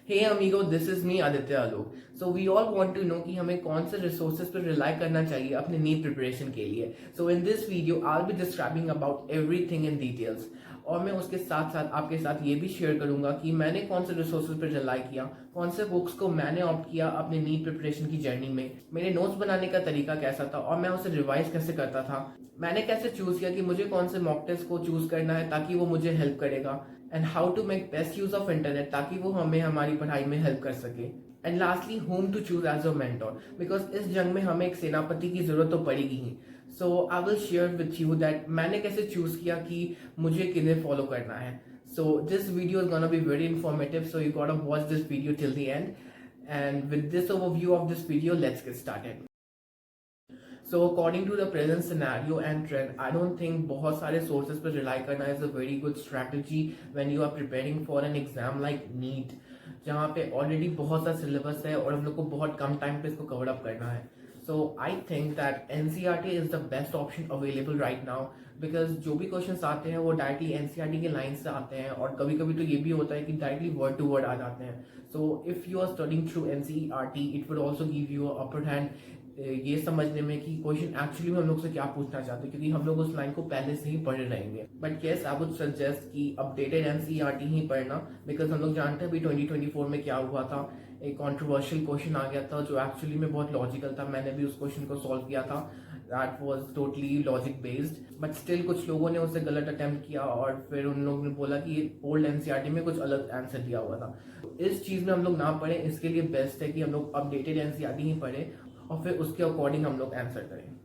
Hey amigo, this is me Aditya Alok. So we all want to know कि हमें कौन से resources पर rely करना चाहिए अपने NEET preparation के लिए. So in this video, I'll be describing about everything in details. और मैं उसके साथ साथ आपके साथ ये भी शेयर करूंगा कि मैंने कौन से रिसोर्सेज पर रिलाई किया, कौन से बुक्स को मैंने ऑप्ट किया अपने नीट प्रिपरेशन की जर्नी में, मेरे नोट्स बनाने का तरीका कैसा था और मैं उसे रिवाइज कैसे करता था, मैंने कैसे चूज किया कि मुझे कौन से मॉक टेस्ट को चूज करना है ताकि वो मुझे हेल्प करेगा, and how to make best use of internet ताकि वो हमें हमारी पढ़ाई में हेल्प कर सके, and lastly whom to choose as a mentor because इस जंग में हमें एक सेनापति की जरूरत तो पड़ेगी ही. So I will share with you that मैंने कैसे चूज किया कि मुझे किन्हें फॉलो करना है. So this video is gonna be very informative, so you got watch this video till the end. And with this overview of this video, let's get started. So according to the present scenario and trend, I don't think बहुत सारे sources पर rely करना is a very good strategy when you are preparing for an exam like NEET, जहाँ पे already बहुत सा syllabus है और हम लोग को बहुत कम time पे इसको cover up करना है. So I think that NCERT is the best option available right now because जो भी questions आते हैं वो directly NCERT के lines से आते हैं और कभी कभी तो ये भी होता है कि directly word to word आ जाते हैं. So if you are studying through NCERT, it will also give you a upper hand ये समझने में कि क्वेश्चन एक्चुअली में हम लोग से क्या पूछना चाहते हैं, क्योंकि हम लोग उस लाइन को पहले से ही पढ़ रहेंगे. But yes, I would suggest कि अपडेटेड एनसीईआरटी ही पढ़ना बिकॉज हम लोग जानते हैं अभी 2024 में क्या हुआ था. एक कंट्रोवर्शियल क्वेश्चन आ गया था जो एक्चुअली में बहुत लॉजिकल था. मैंने भी उस क्वेश्चन को सॉल्व किया था. That was totally logic based, but still कुछ लोगों ने उससे गलत अटेम्प्ट किया और फिर उन लोगों ने बोला कि ओल्ड एनसीईआरटी में कुछ अलग आंसर दिया हुआ था. इस चीज में हम लोग ना पढ़े, इसके लिए बेस्ट है कि हम लोग अपडेटेड एनसीईआरटी ही पढ़े और फिर उसके अकॉर्डिंग हम लोग आंसर करें.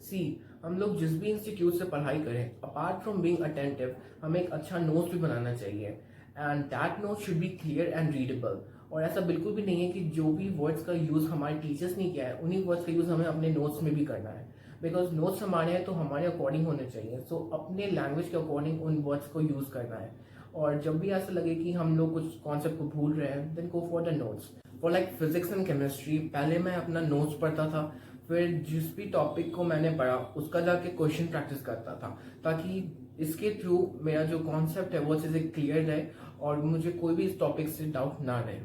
सी, हम लोग जिस भी इंस्टीट्यूट से पढ़ाई करें, अपार्ट फ्रॉम बीइंग अटेंटिव, हमें एक अच्छा नोट्स भी बनाना चाहिए and that note should be clear and readable. और ऐसा बिल्कुल भी नहीं है कि जो भी वर्ड्स का यूज हमारे टीचर्स ने किया है उन्हीं वर्ड्स का यूज हमें अपने नोट्स में भी करना है. बिकॉज नोट्स हमारे हैं तो हमारे अकॉर्डिंग होने चाहिए. सो अपने लैंग्वेज के अकॉर्डिंग उन वर्ड्स को यूज करना है. और जब भी ऐसा लगे कि हम लोग कुछ कॉन्सेप्ट को भूल रहे हैं, then go for the notes. For like physics and chemistry, पहले मैं अपना नोट्स पढ़ता था, फिर जिस भी टॉपिक को मैंने पढ़ा उसका जाके क्वेश्चन प्रैक्टिस करता था ताकि इसके थ्रू मेरा जो कॉन्सेप्ट है वो चीज़ें क्लियर रहे और मुझे कोई भी इस टॉपिक से डाउट ना रहे.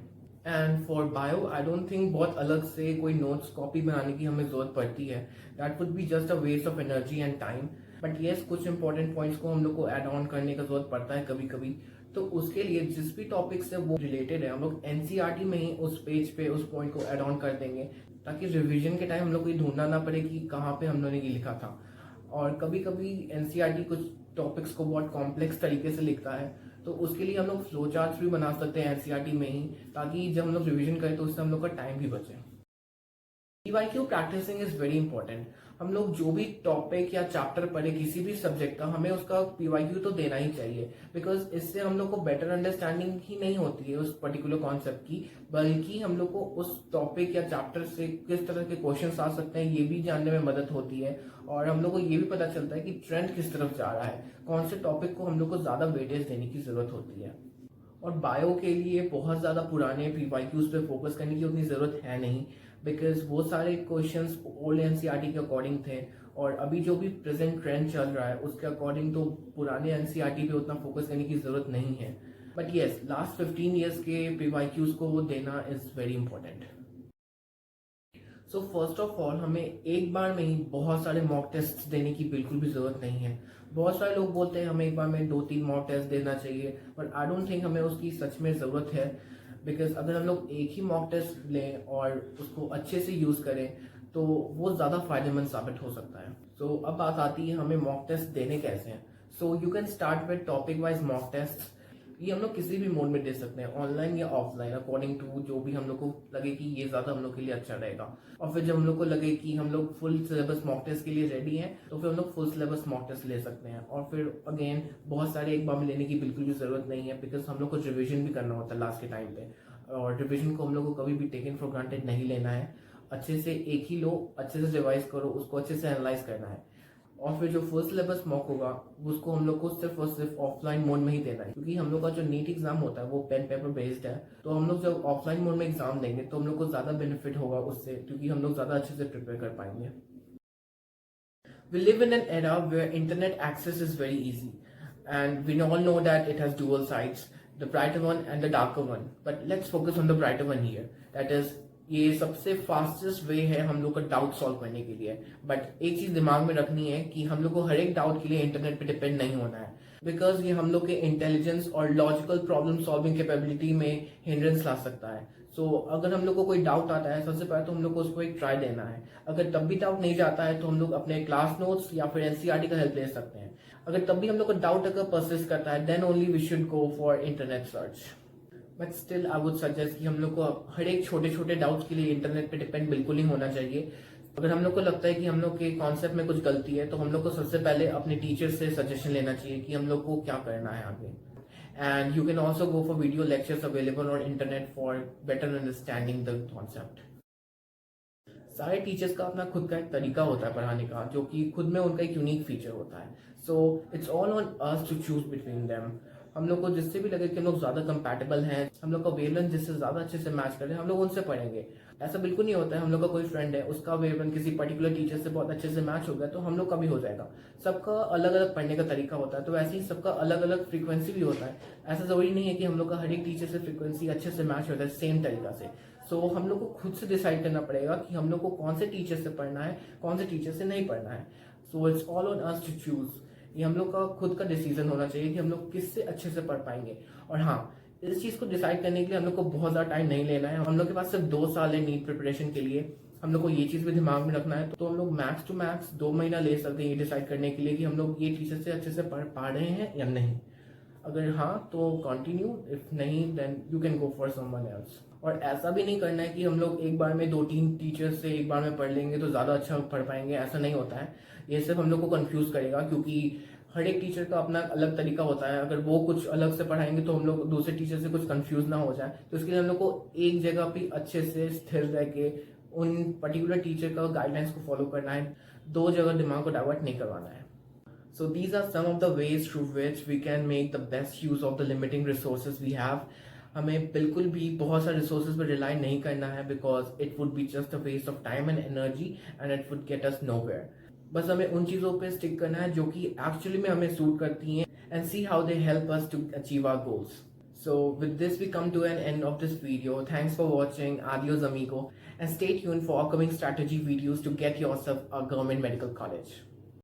And for bio, I don't think बहुत अलग से कोई नोट्स कॉपी बनाने की हमें जरूरत पड़ती है. That would be just a waste of energy and time. But yes, कुछ इंपॉर्टेंट पॉइंट्स को हम लोग को एड ऑन करने का जरूरत पड़ता है कभी कभी. तो उसके लिए जिस भी टॉपिक से वो रिलेटेड है हम लोग एनसीईआरटी में ही उस पेज पे उस पॉइंट को ऐड ऑन कर देंगे ताकि रिवीजन के टाइम हम लोग को ये ढूंढना ना पड़े कि कहाँ पे हम लोगों ने ये लिखा था. और कभी कभी एनसीईआरटी कुछ टॉपिक्स को बहुत कॉम्प्लेक्स तरीके से लिखता है, तो उसके लिए हम लोग फ्लो चार्ट्स भी बना सकते हैं एनसीईआरटी में ही ताकि जब हम लोग रिविजन करें तो उससे हम लोग का टाइम भी बचे. PYQ practicing is very important. हम लोग जो भी टॉपिक या चैप्टर पढ़े किसी भी सब्जेक्ट का, हमें उसका पीवाईक्यू तो देना ही चाहिए बिकॉज इससे हम लोग को बेटर अंडरस्टैंडिंग ही नहीं होती है उस पर्टिकुलर कॉन्सेप्ट की, बल्कि हम लोग को उस टॉपिक या चैप्टर से किस तरह के क्वेश्चंस आ सकते हैं ये भी जानने में मदद होती है. और हम लोग को ये भी पता चलता है कि ट्रेंड किस तरफ जा रहा है, कौन से टॉपिक को हम लोग को ज्यादा वेटेज देने की जरूरत होती है. और बायो के लिए बहुत ज़्यादा पुराने पीवाईक्यूज पे फोकस करने की उतनी ज़रूरत है नहीं बिकॉज वो सारे क्वेश्चंस ओल्ड एनसीईआरटी के अकॉर्डिंग थे और अभी जो भी प्रेजेंट ट्रेंड चल रहा है उसके अकॉर्डिंग तो पुराने एनसीईआरटी पे उतना फोकस करने की ज़रूरत नहीं है. बट येस, लास्ट 15 ईयर्स के पीवाईक्यूज को देना is very important. So first of all, हमें एक बार में ही बहुत सारे मॉक टेस्ट देने की बिल्कुल भी जरूरत नहीं है. बहुत सारे लोग बोलते हैं हमें एक बार में 2-3 मॉक टेस्ट देना चाहिए, बट आई डोंट थिंक हमें उसकी सच में ज़रूरत है. बिकॉज अगर हम लोग एक ही मॉक टेस्ट लें और उसको अच्छे से यूज़ करें तो वो ज़्यादा फायदेमंद साबित हो सकता है. सो अब बात आती है हमें मॉक टेस्ट देने कैसे हैं. So you can start with topic wise mock test. ये हम लोग किसी भी मोड में दे सकते हैं, ऑनलाइन या ऑफलाइन, अकॉर्डिंग टू जो भी हम लोग को लगे कि ये ज़्यादा हम लोग के लिए अच्छा रहेगा. और फिर जब हम लोग को लगे कि हम लोग फुल सिलेबस मॉक टेस्ट के लिए रेडी हैं तो फिर हम लोग फुल सिलेबस मॉक टेस्ट ले सकते हैं. और फिर अगेन बहुत सारे एक बार में लेने की बिल्कुल भी ज़रूरत नहीं है बिकॉज हम लोग को रिविजन भी करना होता है लास्ट के टाइम पे. और रिविजन को हम लोग को कभी भी टेकन फॉर ग्रांटेड नहीं लेना है. अच्छे से एक ही लो, अच्छे से रिवाइज करो, उसको अच्छे से एनालाइज करना है. और फिर जो फर्स्ट सिलेबस मॉक होगा उसको हम लोग को सिर्फ और सिर्फ ऑफलाइन मोड में ही देना है क्योंकि हम लोग का जो नीट एग्जाम होता है वो पेन पेपर बेस्ड है. तो हम लोग जब ऑफलाइन मोड में एग्जाम देंगे तो हम लोग को ज्यादा बेनिफिट होगा उससे क्योंकि हम लोग ज्यादा अच्छे से प्रिपेयर कर पाएंगे. We live in an era where internet access is very easy and we all know that it has dual sides. the brighter one and the darker one. But let's focus on the brighter one here. That is, ये सबसे fastest way है हम लोग का doubt solve करने के लिए. But एक चीज दिमाग में रखनी है कि हम लोग को हर एक डाउट के लिए इंटरनेट पे डिपेंड नहीं होना है, बिकॉज ये हम लोग के इंटेलिजेंस और लॉजिकल प्रॉब्लम सॉल्विंग कैपेबिलिटी में हिंड्रेंस ला सकता है. सो अगर हम लोग को कोई डाउट आता है, सबसे पहले तो हम लोग को उसको एक ट्राई देना है. अगर तब भी डाउट नहीं जाता है तो हम लोग अपने क्लास नोट्स या फिर एनसीईआरटी का हेल्प ले सकते हैं. अगर तब भी हम लोग को डाउट अगर परसिस्ट करता है, then only we should go for internet search. But still I would suggest कि हम लोग को हर एक छोटे छोटे डाउट्स के लिए इंटरनेट पे डिपेंड बिल्कुल ही होना चाहिए. अगर हम लोग को लगता है कि हम लोग के कॉन्सेप्ट में कुछ गलती है, तो हम लोग को सबसे पहले अपने टीचर से सजेशन लेना चाहिए कि हम लोग को क्या करना है आगे. And you can also go for video lectures available on internet for better understanding the concept. सारे टीचर्स का अपना खुद का एक तरीका होता है पढ़ाने का, जो कि खुद में उनका एक यूनिक फीचर होता है. So it's all on us to choose between them. हम लोग को जिससे भी लगे कि हम लोग ज्यादा कंपैटिबल हैं, हम लोग का वेवलेंथ जिससे ज्यादा अच्छे से मैच कर रहे हैं, हम लोग उनसे पढ़ेंगे. ऐसा बिल्कुल नहीं होता है हम लोग का कोई फ्रेंड है, उसका वेवलेंथ किसी पर्टिकुलर टीचर से बहुत अच्छे से मैच हो गया तो हम लोग का भी हो जाएगा. सबका अलग अलग पढ़ने का तरीका होता है, तो वैसे ही सबका अलग अलग फ्रीक्वेंसी भी होता है. ऐसा जरूरी नहीं है कि हम लोग का हर एक टीचर से फ्रीक्वेंसी अच्छे से मैच होता है सेम तरीका से. सो हम लोग को खुद से डिसाइड करना पड़ेगा कि हम लोग को कौन से टीचर से पढ़ना है, कौन से टीचर से नहीं पढ़ना है. So it's all on us to choose. ये हम लोग का खुद का डिसीजन होना चाहिए कि हम लोग किससे अच्छे से पढ़ पाएंगे. और हाँ, इस चीज को डिसाइड करने के लिए हम लोग को बहुत ज्यादा टाइम नहीं लेना है. हम लोग के पास सिर्फ 2 साल है नीट प्रिपरेशन के लिए. हम लोग को ये चीज भी दिमाग में रखना है. तो हम लोग मैक्स टू मैक्स 2 महीना ले सकते हैं ये डिसाइड करने के लिए कि हम लोग ये टीचर से अच्छे से पढ़ पा रहे हैं या नहीं. अगर हाँ तो कंटिन्यू, इफ नहीं then you can go for someone else. और ऐसा भी नहीं करना है कि हम लोग एक बार में 2-3 टीचर से एक बार में पढ़ लेंगे तो ज्यादा अच्छा पढ़ पाएंगे. ऐसा नहीं होता है. ये सिर्फ हम लोग को कंफ्यूज करेगा, क्योंकि हर एक टीचर का अपना अलग तरीका होता है. अगर वो कुछ अलग से पढ़ाएंगे तो हम लोग दूसरे टीचर से कुछ कंफ्यूज ना हो जाए. तो इसके लिए हम लोग को एक जगह पे अच्छे से स्थिर रह के उन पर्टिकुलर टीचर का गाइडलाइंस को फॉलो करना है. 2 जगह दिमाग को डाइवर्ट नहीं करवाना है. So these are some of the ways through which we can make the best use of the limiting resources we have. हमें बिल्कुल भी बहुत सारे रिसोर्सेज पर रिलाई नहीं करना है, because it would be just a waste of time and energy and it would get us nowhere. बस हमें उन चीज़ों पे स्टिक करना है जो कि एक्चुअली में हमें सूट करती हैं, and see how they help us to achieve our goals. So with this we come to an end of this video. Thanks for watching. Adios amigo, and stay tuned for upcoming strategy videos to get yourself a government medical college.